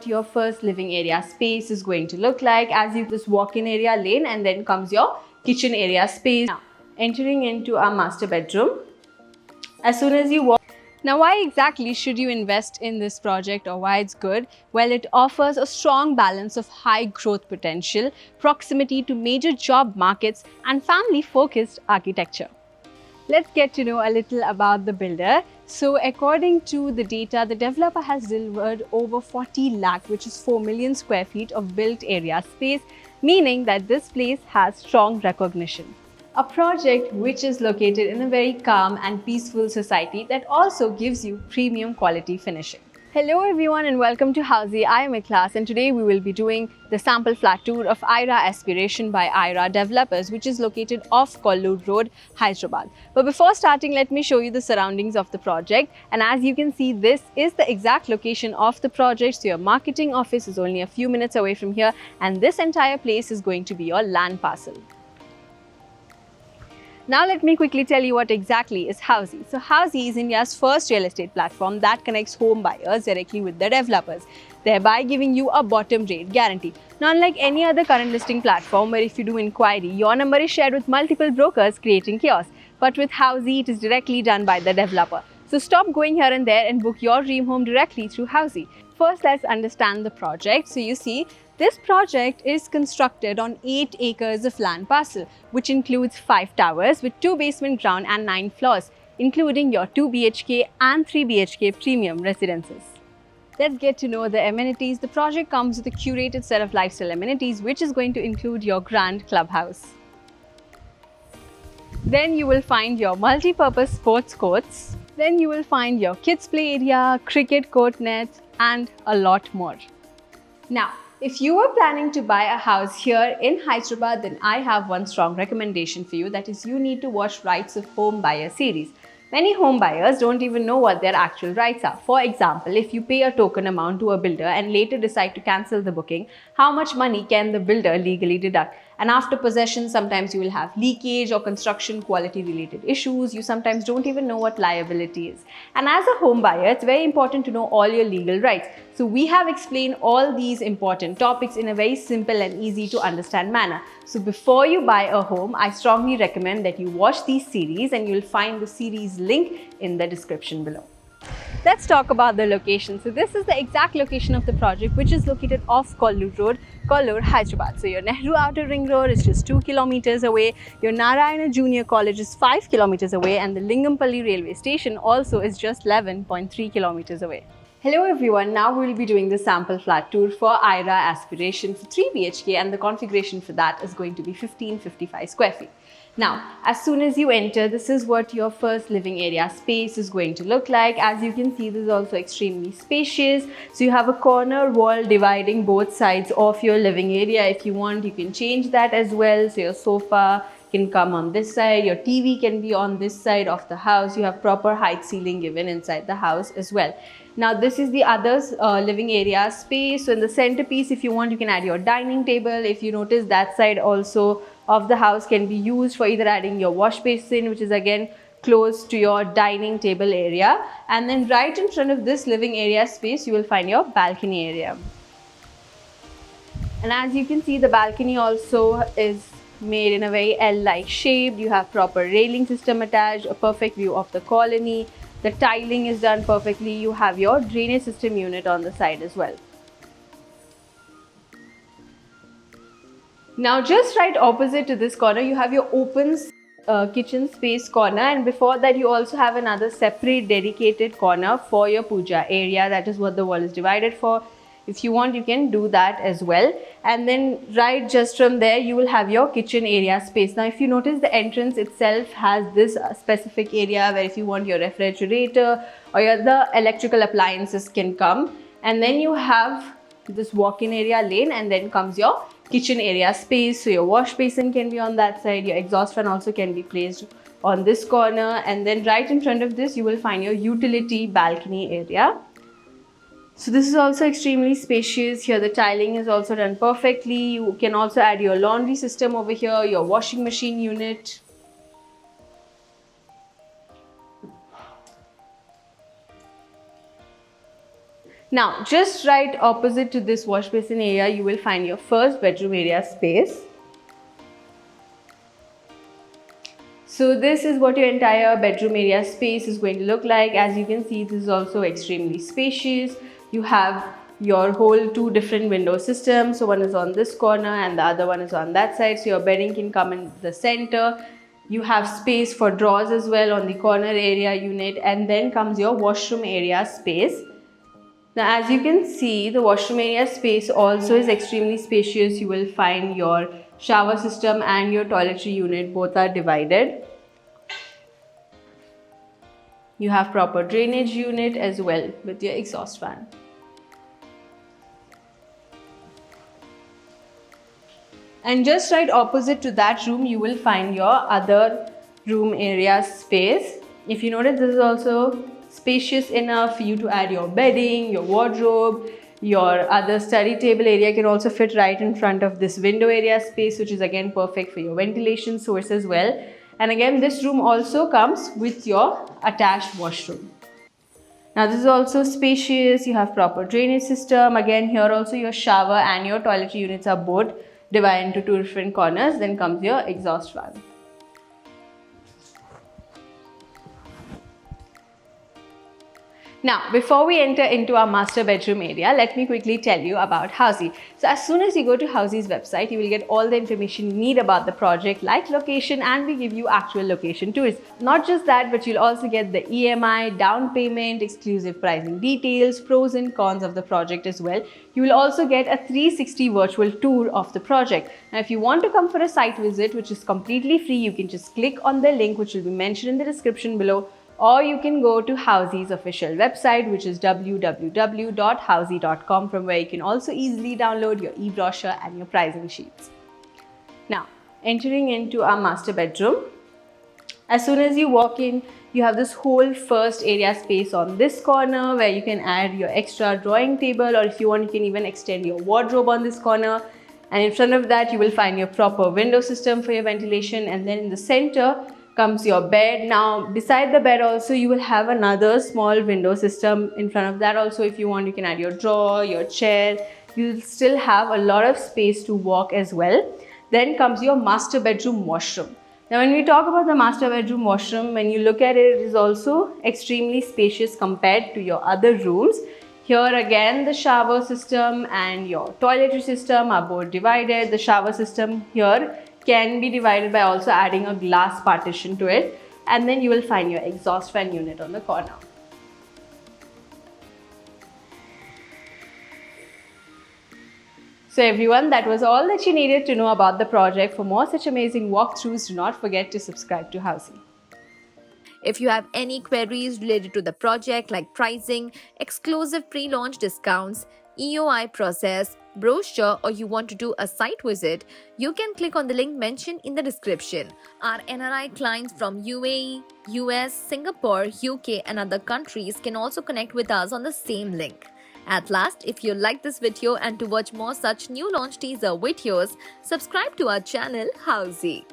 what your first living area space is going to look like. As you just walk-in area lane, and then comes your kitchen area space. Now, entering into our master bedroom. As soon as you walk. Now, why exactly should you invest in this project, or why it's good? Well, it offers a strong balance of high growth potential, proximity to major job markets, and family-focused architecture. Let's get to know a little about the builder. So according to the data, the developer has delivered over 40 lakh, which is 4 million square feet of built area space, meaning that this place has strong recognition. A project which is located in a very calm and peaceful society that also gives you premium quality finishing. Hello everyone and welcome to Housey. I am Ikhlas and today we will be doing the sample flat tour of Aira Aspiration by Aira Developers, which is located off Kollur Road, Hyderabad. But before starting, let me show you the surroundings of the project. And as you can see, this is the exact location of the project. So your marketing office is only a few minutes away from here, and this entire place is going to be your land parcel. Now let me quickly tell you what exactly is Housey. So Housey is India's first real estate platform that connects home buyers directly with the developers, thereby giving you a bottom rate guarantee. Now, unlike any other current listing platform where if you do inquiry, your number is shared with multiple brokers creating chaos. But with Housey, it is directly done by the developer. So stop going here and there and book your dream home directly through Housey. First, let's understand the project. So you see, this project is constructed on 8 acres of land parcel, which includes 5 towers with 2 basement ground and 9 floors, including your 2 BHK and 3 BHK premium residences. Let's get to know the amenities. The project comes with a curated set of lifestyle amenities, which is going to include your grand clubhouse. Then you will find your multi-purpose sports courts. Then you will find your kids play area, cricket court nets, and a lot more. Now, if you are planning to buy a house here in Hyderabad, then I have one strong recommendation for you. That is, you need to watch Rights of Home Buyer series. Many home buyers don't even know what their actual rights are. For example, if you pay a token amount to a builder and later decide to cancel the booking, how much money can the builder legally deduct? And after possession, sometimes you will have leakage or construction quality related issues. You sometimes don't even know what liability is. And as a home buyer, it's very important to know all your legal rights. So we have explained all these important topics in a very simple and easy to understand manner. So before you buy a home, I strongly recommend that you watch these series, and you'll find the series link in the description below. Let's talk about the location. So this is the exact location of the project, which is located off Kollur Road, Kollur, Hyderabad. So your Nehru Outer Ring Road is just 2 kilometers away, your Narayana Junior College is 5 kilometers away, and the Lingampalli railway station also is just 11.3 kilometers away. Hello everyone, now we will be doing the sample flat tour for Aira Aspiration for 3 BHK, and the configuration for that is going to be 1555 square feet. Now, as soon as you enter, this is what your first living area space is going to look like. As you can see, this is also extremely spacious. So you have a corner wall dividing both sides of your living area. If you want, you can change that as well. So your sofa can come on this side, your TV can be on this side of the house. You have proper height ceiling given inside the house as well. Now this is the other living area space. So in the centerpiece, if you want, you can add your dining table. If you notice, that side also of the house can be used for either adding your wash basin, which is again close to your dining table area. And then right in front of this living area space, you will find your balcony area. And as you can see, the balcony also is made in a very L-like shape. You have proper railing system attached, a perfect view of the colony. The tiling is done perfectly. You have your drainage system unit on the side as well. Now just right opposite to this corner, you have your open kitchen space corner, and before that you also have another separate dedicated corner for your puja area. That is what the wall is divided for. If you want, you can do that as well. And then right just from there, you will have your kitchen area space. Now, if you notice, the entrance itself has this specific area where if you want your refrigerator or your other electrical appliances can come. And then you have this walk-in area lane, and then comes your kitchen area space. So your wash basin can be on that side. Your exhaust fan also can be placed on this corner. And then right in front of this, you will find your utility balcony area. So this is also extremely spacious. Here the tiling is also done perfectly. You can also add your laundry system over here, your washing machine unit. Now, just right opposite to this wash basin area, you will find your first bedroom area space. So this is what your entire bedroom area space is going to look like. As you can see, this is also extremely spacious. You have your whole two different window systems. So one is on this corner and the other one is on that side. So your bedding can come in the center. You have space for drawers as well on the corner area unit, and then comes your washroom area space. Now, as you can see, the washroom area space also is extremely spacious. You will find your shower system and your toiletry unit, both are divided. You have proper drainage unit as well with your exhaust fan. And just right opposite to that room, you will find your other room area space. If you notice, this is also spacious enough for you to add your bedding, your wardrobe, your other study table area can also fit right in front of this window area space, which is again perfect for your ventilation source as well. And again, this room also comes with your attached washroom. Now this is also spacious. You have proper drainage system. Again, here also your shower and your toiletry units are both divided into two different corners. Then comes your exhaust fan. Now, before we enter into our master bedroom area, let me quickly tell you about Housey. So as soon as you go to Housey's website, you will get all the information you need about the project, like location, and we give you actual location tours. Not just that, but you'll also get the EMI, down payment, exclusive pricing details, pros and cons of the project as well. You will also get a 360 virtual tour of the project. Now, if you want to come for a site visit, which is completely free, you can just click on the link which will be mentioned in the description below, or you can go to Housey's official website, which is www.housey.com, from where you can also easily download your e-brochure and your pricing sheets. Now, entering into our master bedroom, as soon as you walk in, you have this whole first area space on this corner where you can add your extra drawing table, or if you want, you can even extend your wardrobe on this corner. And in front of that, you will find your proper window system for your ventilation, and then in the center comes your bed. Now, beside the bed also, you will have another small window system. In front of that also, if you want, you can add your drawer, your chair. You'll still have a lot of space to walk as well. Then comes your master bedroom washroom. Now, when we talk about the master bedroom washroom, when you look at it, it is also extremely spacious compared to your other rooms. Here again, the shower system and your toiletry system are both divided. The shower system here can be divided by also adding a glass partition to it, and then you will find your exhaust fan unit on the corner. So everyone, that was all that you needed to know about the project. For more such amazing walkthroughs, do not forget to subscribe to Housey. If you have any queries related to the project like pricing, exclusive pre-launch discounts, EOI process, brochure, or you want to do a site visit, you can click on the link mentioned in the description. Our NRI clients from UAE, US, Singapore, UK and other countries can also connect with us on the same link. At last, if you like this video and to watch more such new launch teaser videos, subscribe to our channel Housey.